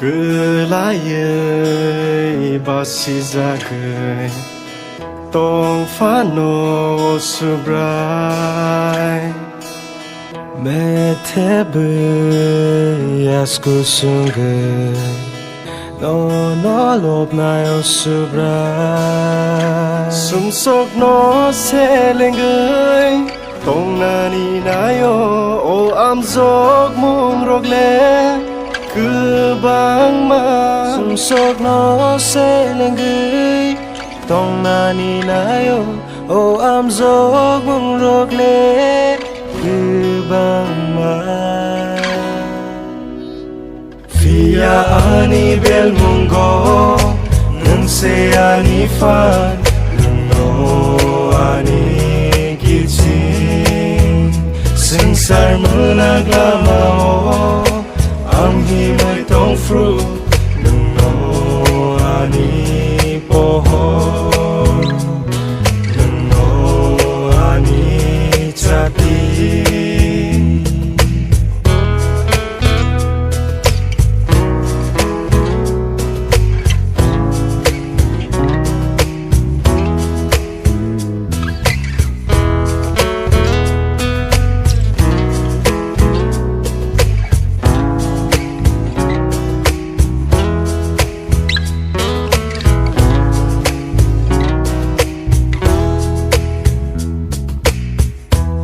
cứ lá ye basi ra cười tông phá nô subrai mẹ thế bơi asku sungai nó lốp nai ô subrai sum sok nó sẽ lên người tông nani nai ô am zok mong rok le cứ bang mà sum sok nó sẽ lên người tông nani nai ô am zok mong rok le cứ bang mà Fia ani bel mungo nung se ani fan nung no ani gichin sing sar mulag lamao am hi mai tong fru nung no ani pohor nung no ani chati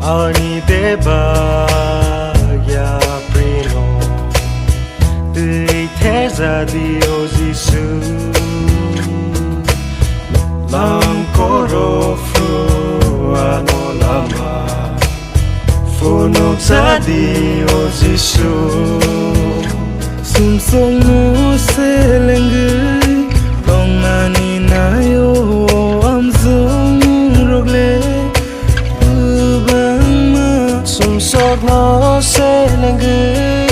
Ani deba ya prino Tui teza di ozisu Lam koro fru ano lama Funuk zadi ozisu Sum song mu se lenggui Tong ani nayo am zong rogle Sok nó sẽ lên gửi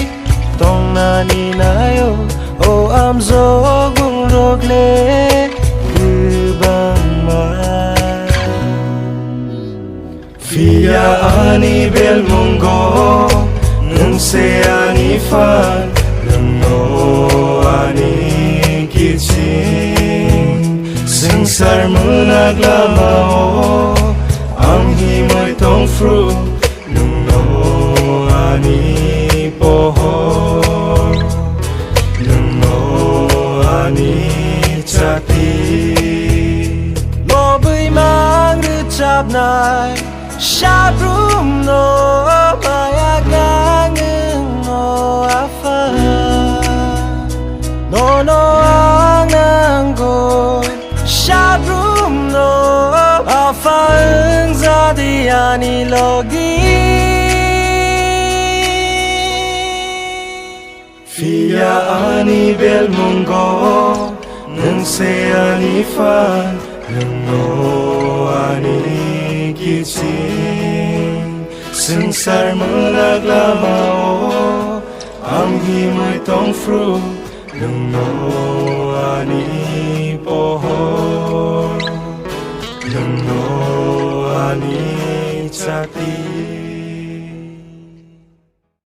tông nani nayo ô am zok mong rok le cứ bang ma Fia ani bel mungo nung se ani fan nung no ani kichin sing sar mulag lamao am hi mai tong fru nung no ani pohor nung no ani chati lo bơi mang rư chap nai sha rum no maya ngang no afa no ngang go sha rum no afa za di ani logi Fia ani bel mungo nung se ani fan nung no ani gichin sing sar mulag lamao am hi mai tong fru nung no ani pohor nung no ani chati